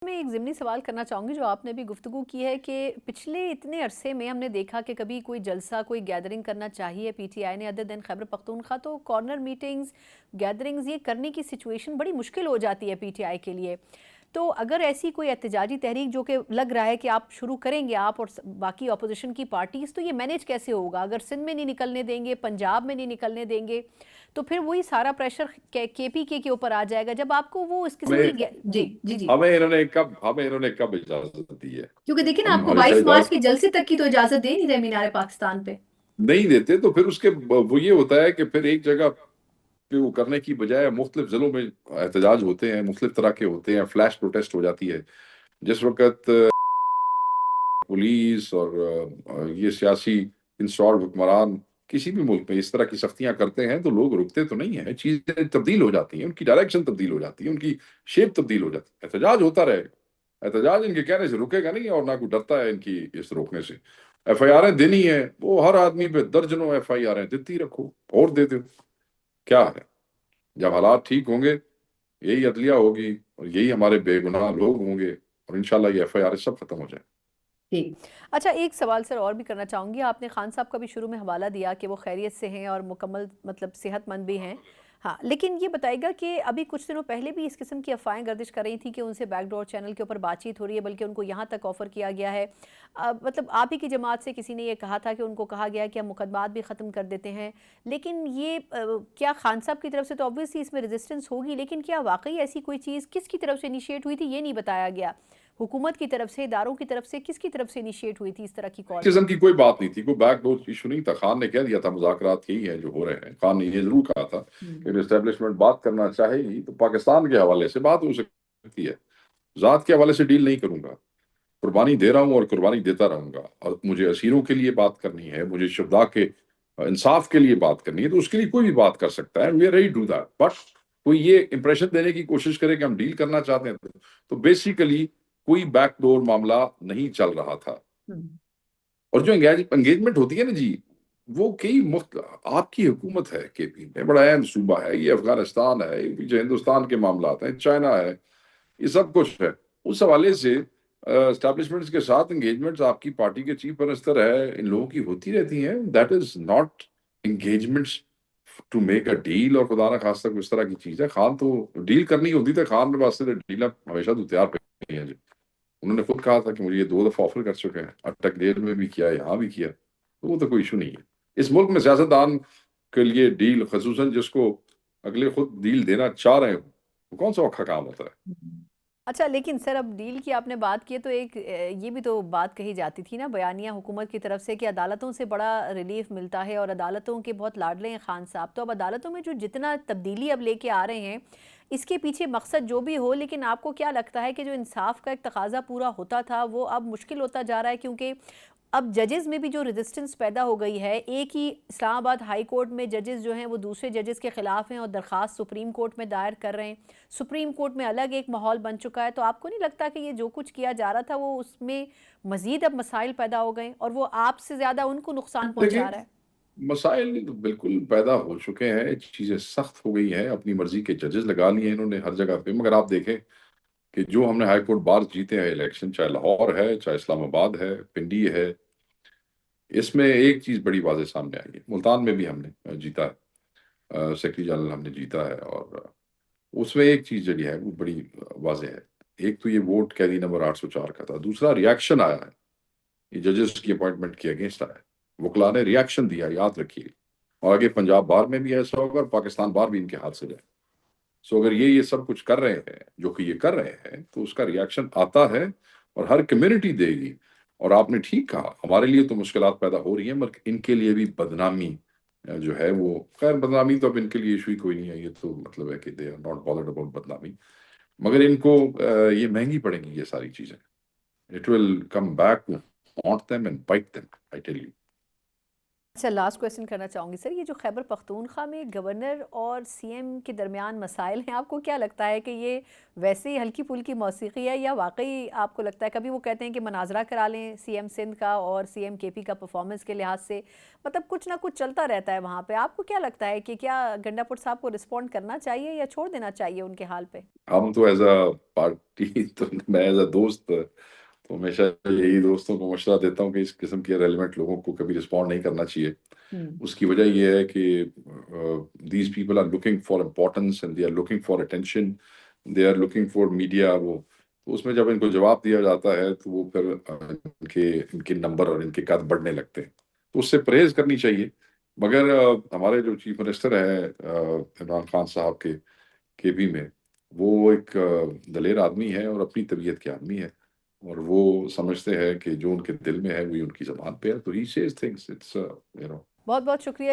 मैं एक ज़िमनी सवाल करना चाहूँगी जो आपने भी गुफ्तगू की है कि पिछले इतने अरसे में हमने देखा कि कभी कोई जलसा कोई गैदरिंग करना चाहिए पीटीआई ने अदर दिन खैबर पख्तूनख्वा तो कॉर्नर मीटिंग्स गैदरिंग्स ये करने की सिचुएशन बड़ी मुश्किल हो जाती है पीटीआई के लिए। तो अगर ऐसी कोई एहतजाजी तहरीक जो कि लग रहा है कि आप शुरू करेंगे आप और बाकी अपोजिशन की पार्टीज, तो ये मैनेज कैसे होगा? अगर सिंध में नहीं निकलने देंगे, पंजाब में नहीं निकलने देंगे, तो फिर वही सारा प्रेशर केपीके के ऊपर आ जाएगा जब आपको वो इस किस्म की हमें जी जी जी। हमें इन्होंने कब इजाजत दी है? क्योंकि देखिए ना, हम आपको हमेशा 22 मार्च इजाजत के जलसे तक की तो इजाजत दे नहीं रहे मीनार पाकिस्तान पे। नहीं देते, तो फिर उसके वो ये होता है कि फिर एक जगह पे वो करने की बजाय मुख्तलिफ जिलों में एहतजाज होते हैं, मुख्तलिफ तरह के होते हैं, फ्लैश प्रोटेस्ट हो जाती है। जिस वक्त पुलिस और ये सियासी इंस्टॉल्ड हुक्मरान किसी भी मुल्क में इस तरह की सख्तियां करते हैं तो लोग रुकते तो नहीं है, चीजें तब्दील हो जाती हैं, उनकी डायरेक्शन तब्दील हो जाती है, उनकी शेप तब्दील हो जाती है। एहतजाज होता रहेगा, एहतजाज इनके कहने से रुकेगा नहीं, और ना कोई डरता है इनकी इस रोकने से। एफ आई आर देनी है, वो हर आदमी पे दर्जनों एफ आई आर देती रखो और दे दो, क्या है? जब हालात ठीक होंगे यही अदलिया होगी और यही हमारे बेगुनाह लोग होंगे, और इंशाल्लाह ये एफ आई आर सब खत्म हो जाए। जी। अच्छा, एक सवाल सर और भी करना चाहूँगी। आपने खान साहब का भी शुरू में हवाला दिया कि वो खैरियत से हैं और मुकम्मल मतलब सेहतमंद भी हैं। हाँ, लेकिन ये बताइएगा कि अभी कुछ दिनों पहले भी इस किस्म की अफ़वाहें गर्दिश कर रही थी कि उनसे बैकडोर चैनल के ऊपर बातचीत हो रही है, बल्कि उनको यहाँ तक ऑफ़र किया गया है। मतलब आप ही की जमात से किसी ने ये कहा था कि उनको कहा गया है कि हम मुकदमात भी ख़त्म कर देते हैं। लेकिन ये क्या खान साहब की तरफ से तो ऑब्वियसली इसमें रेजिस्टेंस होगी, लेकिन क्या वाक़ई ऐसी कोई चीज़ किसकी तरफ से इनिशिएट हुई थी, ये नहीं बताया गया। हुकूमत की तरफ से, इदारों की तरफ से, किसकी तरफ से इनिशिएट हुई थी इस तरह की कॉल? किस्म की कोई बात नहीं थी, कोई बैकडोर इशू नहीं था। खान ने कह दिया था मुज़ाकरात यही है जो हो रहे हैं। खान ने ये जरूर कहा था कि एस्टेब्लिशमेंट बात करना चाहेगी तो पाकिस्तान के हवाले से बात हो सकती है, जात के हवाले से डील नहीं करूंगा। कुर्बानी दे रहा हूं और कुर्बानी देता रहूंगा, और मुझे असीरों के लिए बात करनी है, मुझे शुहदा के इंसाफ के लिए बात करनी है, तो उसके लिए कोई भी बात कर सकता है। We are ready to that. But कोई ये इंप्रेशन देने की कोशिश करे कि हम डील करना चाहते हैं, तो बेसिकली कोई बैकडोर मामला नहीं चल रहा था। और जो एंगेजमेंट होती है ना जी, वो कई मुख्त आपकी हुकूमत है, केपी में बड़ा अहम सूबा है, ये अफगानिस्तान है, ये पीछे हिंदुस्तान के मामला हैं, चाइना है, ये सब कुछ है। उस हवाले से एस्टैब्लिशमेंट्स के साथ एंगेजमेंट्स आपकी पार्टी के चीफ मिनिस्टर है, इन लोगों की होती रहती हैं। That is not engagements to make a deal, और खुदा ना खास्ता इस तरह की चीज है। खान तो डील करनी होती तो खान के वास्ते डील हमेशा तो तैयार पे है जी। उन्होंने खुद कहा था कि मुझे ये 2 दफा ऑफर कर चुके हैं, अटक देर में भी किया, यहाँ भी किया, तो वो तो कोई इशू नहीं है। इस मुल्क में सियासतदान के लिए डील, खसूसन जिसको अगले खुद डील देना चाह रहे हो, वो कौन सा औखा काम होता है? अच्छा, लेकिन सर अब डील की आपने बात की है तो एक ये भी तो बात कही जाती थी ना बयानिया हुकूमत की तरफ से कि अदालतों से बड़ा रिलीफ मिलता है और अदालतों के बहुत लाडले हैं खान साहब। तो अब अदालतों में जो जितना तब्दीली अब लेके आ रहे हैं, इसके पीछे मकसद जो भी हो, लेकिन आपको क्या लगता है कि जो इंसाफ का एक तकाजा पूरा होता था वो अब मुश्किल होता जा रहा है? क्योंकि अब जजेस में भी जो रेजिस्टेंस पैदा हो गई है, एक ही इस्लामाबाद हाई कोर्ट में जजेस जो हैं वो दूसरे जजेस के खिलाफ हैं और दरख्वास्त सुप्रीम कोर्ट में दायर कर रहे हैं। सुप्रीम कोर्ट में अलग एक माहौल बन चुका है। तो आपको नहीं लगता कि ये जो कुछ किया जा रहा था वो उसमें मजीद अब मसाइल पैदा हो गए और वो आपसे ज्यादा उनको नुकसान पहुंचा देखिए, रहा है? मसाइल तो बिल्कुल पैदा हो चुके हैं, चीजें सख्त हो गई हैं, अपनी मर्जी के जजेस लगा लिए हैं इन्होंने हर जगह पे। मगर आप देखें कि जो हमने हाई कोर्ट बार जीते हैं इलेक्शन, चाहे लाहौर है, चाहे इस्लामाबाद है, पिंडी है, इसमें एक चीज बड़ी वाजे सामने आई है। मुल्तान में भी हमने जीता है, सेक्रेटरी जनरल हमने जीता है, और उसमें एक चीज जो है वो बड़ी वाजे है। एक तो ये वोट कैदी नंबर 804 का था, दूसरा रिएक्शन आया है, ये जजेस की अपॉइंटमेंट के अगेंस्ट आया है। वकला ने रिएक्शन दिया, याद रखिए। और आगे पंजाब बार में भी ऐसा होगा और पाकिस्तान बार भी इनके हाथ से जाए। सो अगर ये सब कुछ कर रहे हैं जो कि ये कर रहे हैं, तो उसका रिएक्शन आता है और हर कम्युनिटी देगी। और आपने ठीक कहा, हमारे लिए तो मुश्किलात पैदा हो रही हैं, मगर इनके लिए भी बदनामी जो है वो, खैर बदनामी तो अब इनके लिए इशू ही कोई नहीं है, ये तो मतलब है कि they are not bothered about बदनामी। मगर इनको ये महंगी पड़ेंगी ये सारी चीजें। It will come back to haunt them and bite them, I tell you. अच्छा, लास्ट क्वेश्चन करना चाहूँगी सर, ये जो खैबर पख्तूनख्वा में गवर्नर और सीएम के दरमियान मसाइल हैं, आपको क्या लगता है कि ये वैसे ही हल्की-फुल्की मौसीकी है या वाक़ई आपको लगता है, कभी वो कहते हैं कि मनाज़रा करा लें सीएम सिंध का और सीएम केपी का परफॉर्मेंस के लिहाज से, मतलब कुछ ना कुछ चलता रहता है वहाँ पे। आपको क्या लगता है कि क्या गंडापुर साहब को रिस्पॉन्ड करना चाहिए या छोड़ देना चाहिए उनके हाल पे? हम तो एज़ अ पार्टी तो मैं एज़ अ दोस्त तो हमेशा यही दोस्तों को मशवरा देता हूँ कि इस किस्म के रेलेवेंट लोगों को कभी रिस्पॉन्ड नहीं करना चाहिए। हुँ। उसकी वजह ये है कि these people are looking for importance and they are looking for attention, they are looking for media वो तो उसमें जब इनको जवाब दिया जाता है तो वो फिर इनके इनके नंबर और इनके कद बढ़ने लगते हैं। तो उससे परहेज़ करनी चाहिए। मगर हमारे जो चीफ मिनिस्टर हैं इमरान खान साहब के केपी में, वो एक दलेर आदमी है और अपनी तबीयत के आदमी है और वो समझते हैं कि जो उनके दिल में है, वही उनकी ज़बान पे है, तो ही सेज़ थिंग्स इट्स बहुत-बहुत शुक्रिया।